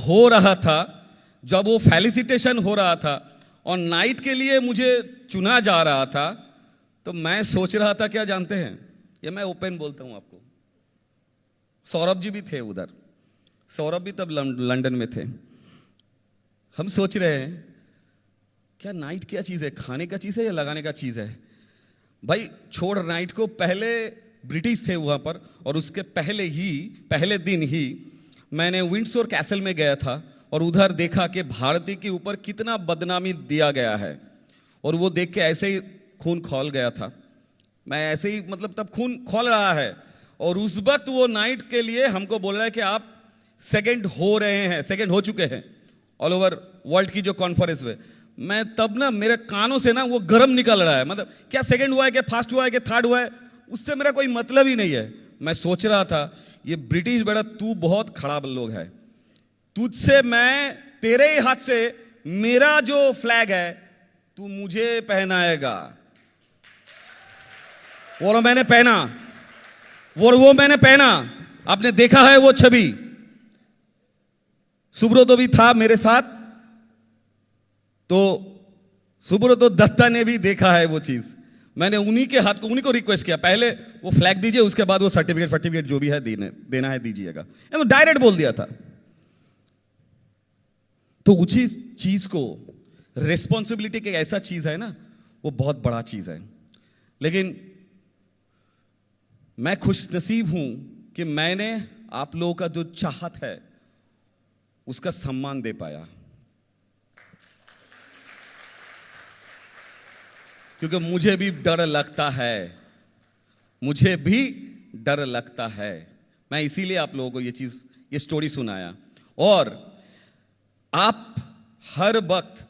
वो फेलिसिटेशन हो रहा था और नाइट के लिए मुझे चुना जा रहा था, तो मैं सोच रहा था क्या जानते हैं, ये मैं ओपन बोलता हूं आपको, सौरभ जी भी थे उधर, सौरभ भी तब लंदन में थे। हम सोच रहे हैं क्या नाइट क्या चीज है, खाने का चीज है या लगाने का चीज है। भाई छोड़ नाइट को, पहले ब्रिटिश थे वहां पर, और उसके पहले दिन ही मैंने विंडसोर कैसल में गया था और उधर देखा कि भारतीय के ऊपर कितना बदनामी दिया गया है, और वो देख के ऐसे ही खून खौल गया था। मैं ऐसे ही मतलब तब खून खौल रहा है, और उस वक्त वो नाइट के लिए हमको बोल रहा है कि आप सेकंड हो रहे हैं, सेकंड हो चुके हैं ऑल ओवर वर्ल्ड की जो कॉन्फ्रेंस में। मैं तब ना मेरे कानों से ना वो गर्म निकल रहा है, मतलब क्या सेकंड हुआ है, क्या फर्स्ट हुआ है, क्या थर्ड हुआ है, उससे मेरा कोई मतलब ही नहीं है। मैं सोच रहा था ये ब्रिटिश बेटा तू बहुत खराब लोग है, तुझसे मैं तेरे ही हाथ से मेरा जो फ्लैग है तू मुझे पहनाएगा। वो मैंने पहना, वो मैंने पहना, आपने देखा है वो छवि, सुब्रतो भी था मेरे साथ, तो सुब्रतो दत्ता ने भी देखा है वो चीज। मैंने उन्हीं के हाथ को, उन्हीं को रिक्वेस्ट किया, पहले वो फ्लैग दीजिए, उसके बाद वो सर्टिफिकेट जो भी है देना है दीजिएगा, डायरेक्ट बोल दिया था। तो उसी चीज को, रेस्पॉन्सिबिलिटी की ऐसा चीज है ना, वो बहुत बड़ा चीज है। लेकिन मैं खुशनसीब हूं कि मैंने आप लोगों का जो चाहत है उसका सम्मान दे पाया, क्योंकि मुझे भी डर लगता है, मैं इसीलिए आप लोगों को ये स्टोरी सुनाया। और आप हर वक्त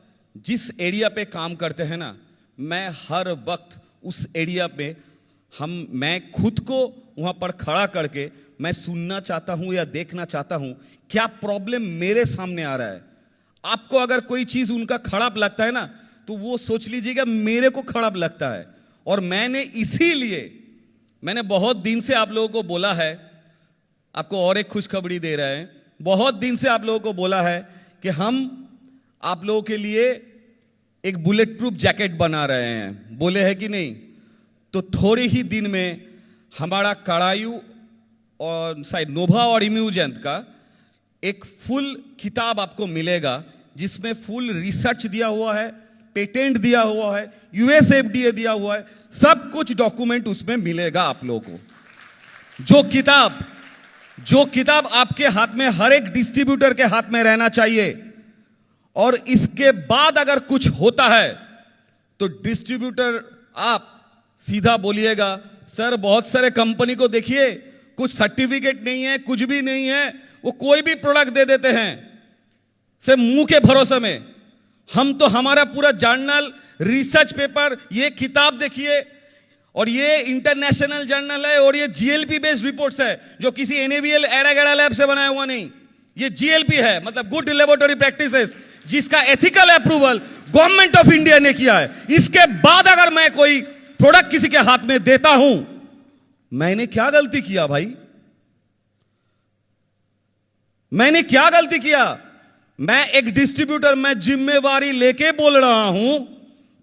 जिस एरिया पे काम करते हैं ना, मैं हर वक्त उस एरिया पे मैं खुद को वहां पर खड़ा करके मैं सुनना चाहता हूं या देखना चाहता हूं क्या प्रॉब्लम मेरे सामने आ रहा है। आपको अगर कोई चीज उनका खराब लगता है ना, तो वो सोच लीजिएगा मेरे को खराब लगता है। और मैंने बहुत दिन से आप लोगों को बोला है, आपको और एक खुशखबरी दे रहे हैं, बहुत दिन से आप लोगों को बोला है कि हम आप लोगों के लिए एक बुलेट प्रूफ जैकेट बना रहे हैं, बोले हैं कि नहीं। तो थोड़े ही दिन में हमारा करायू और शायद नोभा और इम्यूजेंट का एक फुल किताब आपको मिलेगा, जिसमें फुल रिसर्च दिया हुआ है, पेटेंट दिया हुआ है, यूएसएफडीए दिया हुआ है, सब कुछ डॉक्यूमेंट उसमें मिलेगा आप लोगों को। जो किताब आपके हाथ में, हर एक डिस्ट्रीब्यूटर के हाथ में रहना चाहिए। और इसके बाद अगर कुछ होता है तो डिस्ट्रीब्यूटर आप सीधा बोलिएगा, सर बहुत सारे कंपनी को देखिए कुछ सर्टिफिकेट नहीं है, कुछ भी नहीं है, वो कोई भी प्रोडक्ट दे देते हैं से मुंह के भरोसे में। हम तो हमारा पूरा जर्नल, रिसर्च पेपर, ये किताब देखिए, और ये इंटरनेशनल जर्नल है, और ये जीएलपी बेस्ड रिपोर्ट्स है, जो किसी एनएबीएल एड़ा गड़ा लैब से बनाया हुआ नहीं। ये जीएलपी है, मतलब गुड लेबोरेटरी प्रैक्टिसेस, जिसका ethical approval government of India ने किया है। इसके बाद अगर मैं कोई प्रोडक्ट किसी के हाथ में देता हूं, मैंने क्या गलती किया भाई? मैंने क्या गलती किया? मैं एक डिस्ट्रीब्यूटर, मैं जिम्मेवारी लेके बोल रहा हूं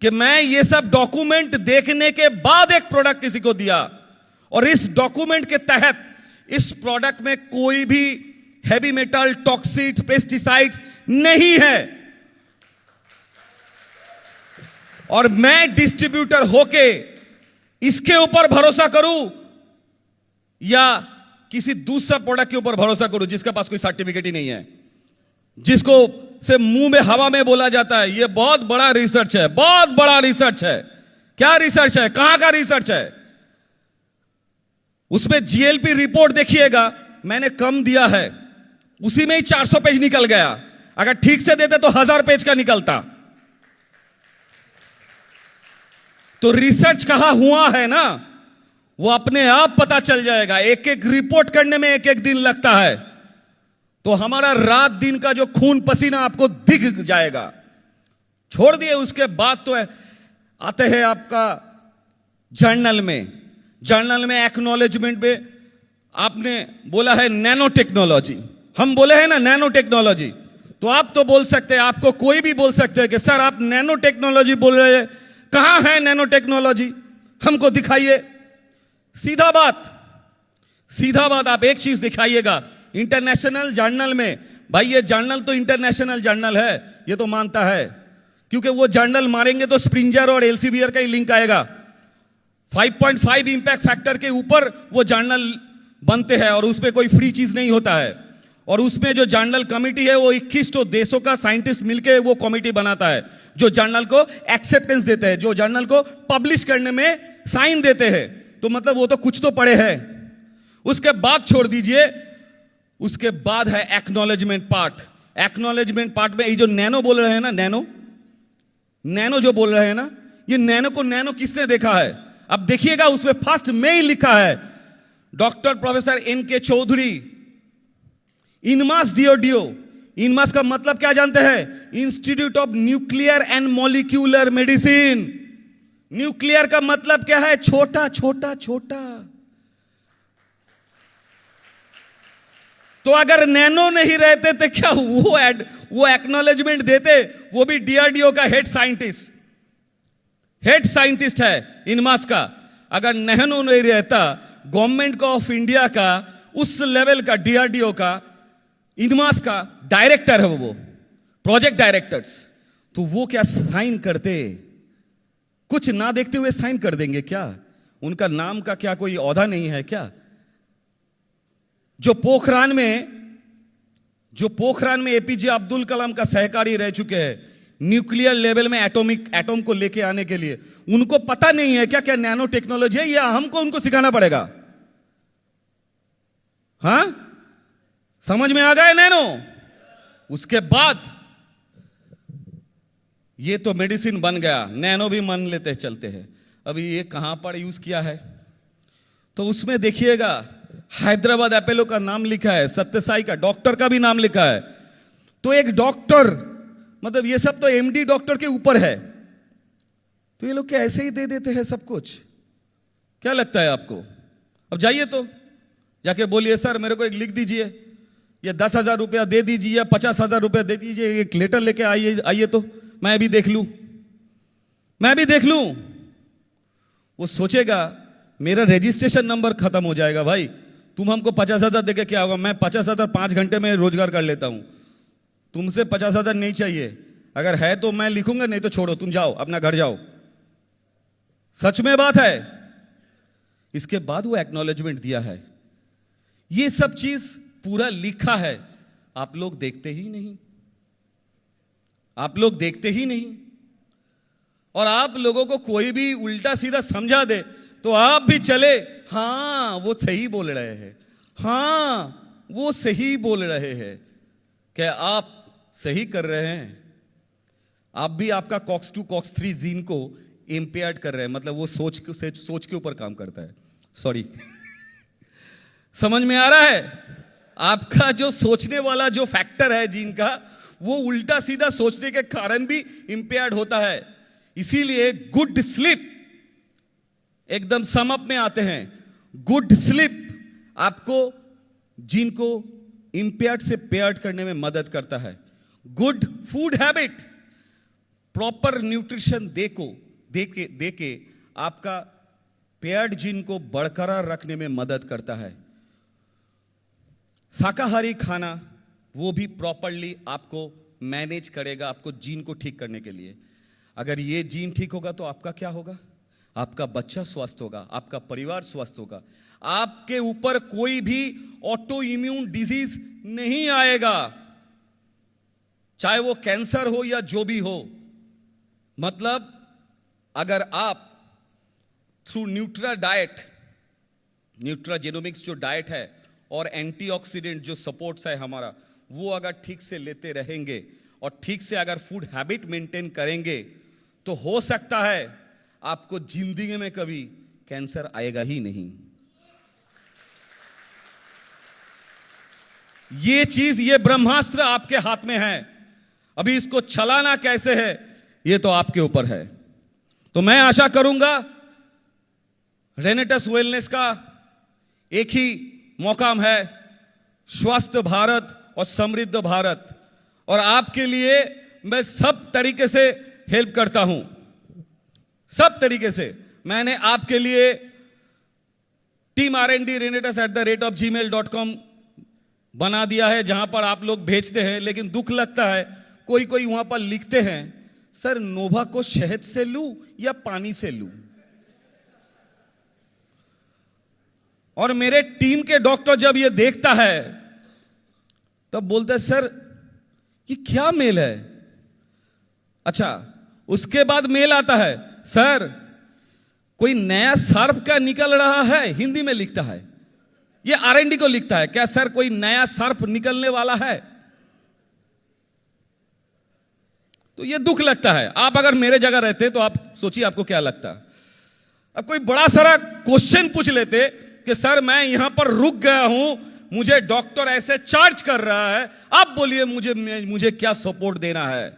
कि मैं ये सब डॉक्यूमेंट देखने के बाद एक प्रोडक्ट किसी को दिया, और इस डॉक्यूमेंट के तहत इस प्रोडक्ट में कोई भी हैवी मेटल, टॉक्सिक, पेस्टिसाइड्स नहीं है, और मैं डिस्ट्रीब्यूटर होके इसके ऊपर भरोसा करूं या किसी दूसरा प्रोडक्ट के ऊपर भरोसा करूं जिसके पास कोई सर्टिफिकेट ही नहीं है, जिसको से मुंह में हवा में बोला जाता है। यह बहुत बड़ा रिसर्च है, बहुत बड़ा रिसर्च है। क्या रिसर्च है? कहां का रिसर्च है? उसमें जीएलपी रिपोर्ट देखिएगा, मैंने कम दिया है, उसी में ही 400 पेज निकल गया। अगर ठीक से देते तो 1000 पेज का निकलता। तो रिसर्च कहां हुआ है ना, वो अपने आप पता चल जाएगा। एक एक रिपोर्ट करने में एक एक दिन लगता है, तो हमारा रात दिन का जो खून पसीना आपको दिख जाएगा। छोड़ दिए, उसके बाद तो आते हैं आपका जर्नल में। जर्नल में एक्नॉलेजमेंट में आपने बोला है नैनो टेक्नोलॉजी, हम बोले हैं ना नैनो टेक्नोलॉजी, तो आप तो बोल सकते हैं, आपको कोई भी बोल सकते हैं कि सर आप नैनो टेक्नोलॉजी बोल रहे हैं, कहां है नैनो टेक्नोलॉजी, हमको दिखाइए। सीधा बात आप एक चीज दिखाइएगा इंटरनेशनल जर्नल में। भाई ये जर्नल तो इंटरनेशनल जर्नल है, ये तो मानता है, क्योंकि वो जर्नल मारेंगे तो स्प्रिंजर और एल्सेवियर का ही लिंक आएगा। 5.5 इंपैक्ट फैक्टर के ऊपर वो जर्नल बनते हैं, और उसमें कोई फ्री चीज नहीं होता है। और उसमें जो जर्नल कमिटी है वो 21 देशों का साइंटिस्ट मिलकर वो कमिटी बनाता है, जो जर्नल को एक्सेप्टेंस देते हैं, जो जर्नल को पब्लिश करने में साइन देते हैं। तो मतलब वो तो कुछ तो पढ़े हैं। उसके बाद छोड़ दीजिए, उसके बाद है एक्नॉलेजमेंट पार्ट। एक्नॉलेजमेंट पार्ट में ये जो नैनो बोल रहे हैं ना, नैनो जो बोल रहे हैं ना, ये नैनो को नैनो किसने देखा है? अब देखिएगा उसमें फर्स्ट में ही लिखा है doctor professor N K. Chaudhary, INMAS डीओडीओ। इनमास का मतलब क्या जानते हैं? Institute of nuclear and molecular medicine. Nuclear का मतलब क्या है? छोटा छोटा छोटा। तो अगर नैनो नहीं रहते तो क्या वो एक्नॉलेजमेंट देते? वो भी डीआरडीओ का हेड साइंटिस्ट है इनमास का। अगर नैनो नहीं रहता, गवर्नमेंट का ऑफ इंडिया का उस लेवल का, डीआरडीओ का, इनमास का डायरेक्टर है वो, प्रोजेक्ट डायरेक्टर्स, तो वो क्या साइन करते? कुछ ना देखते हुए साइन कर देंगे क्या? उनका नाम का क्या कोई औहदा नहीं है क्या? जो पोखरान में एपीजे अब्दुल कलाम का सहकारी रह चुके हैं न्यूक्लियर लेवल में एटॉम को लेके आने के लिए, उनको पता नहीं है क्या क्या नैनो टेक्नोलॉजी है, या हमको उनको सिखाना पड़ेगा? हां, समझ में आ गया नैनो? उसके बाद ये तो मेडिसिन बन गया, नैनो भी मान लेते चलते हैं। अभी ये कहां पर यूज किया है? तो उसमें देखिएगा हैदराबाद अपोलो का नाम लिखा है, सत्यसाई का, डॉक्टर का भी नाम लिखा है। तो एक डॉक्टर, मतलब ये सब तो एमडी डॉक्टर के ऊपर है, तो ये लोग क्या ऐसे ही दे देते हैं सब कुछ? क्या लगता है आपको? अब जाइए तो जाके बोलिए सर मेरे को एक लिख दीजिए, ये 10,000 रुपया दे दीजिए या 50,000 रुपया दे दीजिए, एक लेटर लेके आइए तो मैं भी देख लूं। वो सोचेगा मेरा रजिस्ट्रेशन नंबर खत्म हो जाएगा। भाई तुम हमको 50,000 देके क्या होगा? मैं 50,000 5 घंटे में रोजगार कर लेता हूं, तुमसे 50,000 नहीं चाहिए। अगर है तो मैं लिखूंगा, नहीं तो छोड़ो, तुम जाओ अपना घर जाओ। सच में बात है। इसके बाद वो एक्नॉलेजमेंट दिया है। ये सब चीज पूरा लिखा है, आप लोग देखते ही नहीं। और आप लोगों को कोई भी उल्टा सीधा समझा दे तो आप भी चले, हां वो सही बोल रहे हैं, क्या आप सही कर रहे हैं? आप भी आपका COX-2 COX-3 जीन को इंपेयर्ड कर रहे हैं, मतलब वो सोच के ऊपर काम करता है। सॉरी समझ में आ रहा है? आपका जो सोचने वाला जो फैक्टर है जीन का, वो उल्टा सीधा सोचने के कारण भी इंपेयर्ड होता है। इसीलिए गुड स्लीप, एकदम सम अप में आते हैं, गुड स्लीप आपको जीन को इंपेयर्ड से पेयर्ड करने में मदद करता है। Good food habit, proper nutrition दे के आपका पेयर्ड जीन को बरकरार रखने में मदद करता है। शाकाहारी खाना वो भी प्रॉपरली आपको मैनेज करेगा, आपको जीन को ठीक करने के लिए। अगर ये जीन ठीक होगा तो आपका क्या होगा? आपका बच्चा स्वस्थ होगा, आपका परिवार स्वस्थ होगा, आपके ऊपर कोई भी ऑटो इम्यून डिजीज नहीं आएगा, चाहे वो कैंसर हो या जो भी हो। मतलब अगर आप थ्रू न्यूट्राजेनोमिक्स जो डाइट है और एंटीऑक्सीडेंट जो सपोर्ट्स है हमारा, वो अगर ठीक से लेते रहेंगे और ठीक से अगर फूड हैबिट मेंटेन करेंगे तो हो सकता है आपको जिंदगी में कभी कैंसर आएगा ही नहीं। ये चीज, ये ब्रह्मास्त्र आपके हाथ में है। अभी इसको चलाना कैसे है ये तो आपके ऊपर है। तो मैं आशा करूंगा रेनेटस वेलनेस का एक ही मौकाम है, स्वस्थ भारत और समृद्ध भारत। और आपके लिए मैं सब तरीके से हेल्प करता हूं, सब तरीके से। मैंने आपके लिए teamrndrenetus@gmail.com बना दिया है, जहां पर आप लोग भेजते हैं। लेकिन दुख लगता है कोई कोई वहां पर लिखते हैं, सर नोवा को शहद से लूं या पानी से लूं। और मेरे टीम के डॉक्टर जब ये देखता है तब बोलते हैं, सर ये क्या मेल है? अच्छा, उसके बाद मेल आता है, सर कोई नया सर्फ का निकल रहा है, हिंदी में लिखता है। ये आरएनडी को लिखता है, क्या सर कोई नया सर्फ निकलने वाला है? तो ये दुख लगता है। आप अगर मेरे जगह रहते तो आप सोचिए आपको क्या लगता। अब कोई बड़ा सारा क्वेश्चन पूछ लेते कि सर मैं यहां पर रुक गया हूं, मुझे डॉक्टर ऐसे चार्ज कर रहा है, आप बोलिए मुझे क्या सपोर्ट देना है।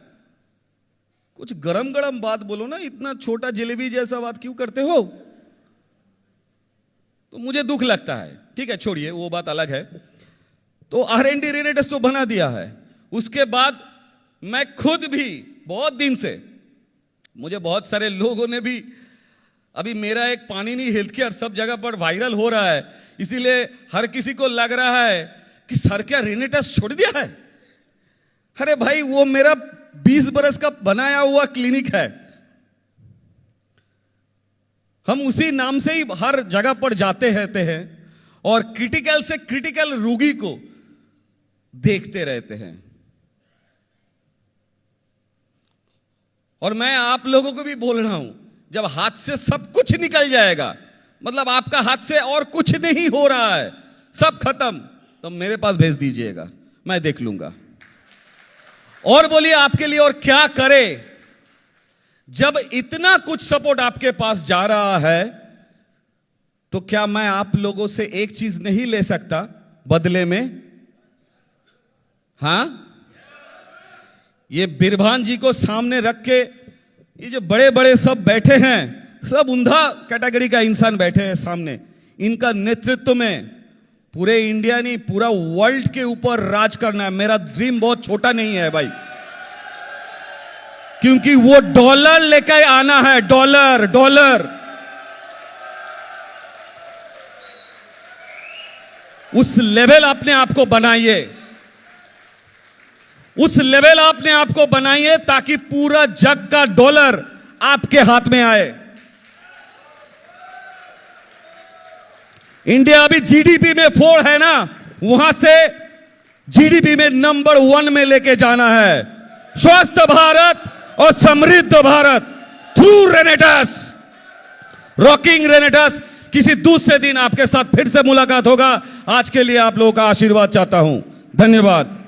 कुछ गरम गरम बात बोलो ना, इतना छोटा जलेबी जैसा बात क्यों करते हो? तो मुझे दुख लगता है। ठीक है, छोड़िए, वो बात अलग है। तो आरएनडी रेनेटस तो बना दिया है। उसके बाद मैं खुद भी बहुत दिन से, मुझे बहुत सारे लोगों ने भी, अभी मेरा एक पाणिनि हेल्थ केयर सब जगह पर वायरल हो रहा है, इसीलिए हर किसी को लग रहा है कि सर क्या रेनेटस छोड़ दिया है। अरे भाई, वो मेरा 20 बरस का बनाया हुआ क्लिनिक है। हम उसी नाम से ही हर जगह पर जाते रहते हैं और क्रिटिकल से क्रिटिकल रोगी को देखते रहते हैं। और मैं आप लोगों को भी बोल रहा हूं, जब हाथ से सब कुछ निकल जाएगा, मतलब आपका हाथ से और कुछ नहीं हो रहा है, सब खत्म, तो मेरे पास भेज दीजिएगा, मैं देख लूंगा। और बोलिए आपके लिए और क्या करे। जब इतना कुछ सपोर्ट आपके पास जा रहा है तो क्या मैं आप लोगों से एक चीज नहीं ले सकता बदले में? हां, ये बिरभान जी को सामने रख के, ये जो बड़े बड़े सब बैठे हैं, सब उंधा कैटेगरी का इंसान बैठे हैं सामने, इनका नेतृत्व में पूरे इंडिया नहीं पूरा वर्ल्ड के ऊपर राज करना है। मेरा ड्रीम बहुत छोटा नहीं है भाई, क्योंकि वो डॉलर लेकर आना है, डॉलर डॉलर। उस लेवल अपने आप को बनाइए, उस लेवल अपने आप को बनाइए ताकि पूरा जग का डॉलर आपके हाथ में आए। इंडिया अभी जीडीपी में 4 है ना, वहां से जीडीपी में नंबर 1 में लेके जाना है। स्वस्थ भारत और समृद्ध भारत थ्रू रेनेटस, रॉकिंग रेनेटस। किसी दूसरे दिन आपके साथ फिर से मुलाकात होगा। आज के लिए आप लोगों का आशीर्वाद चाहता हूं। धन्यवाद।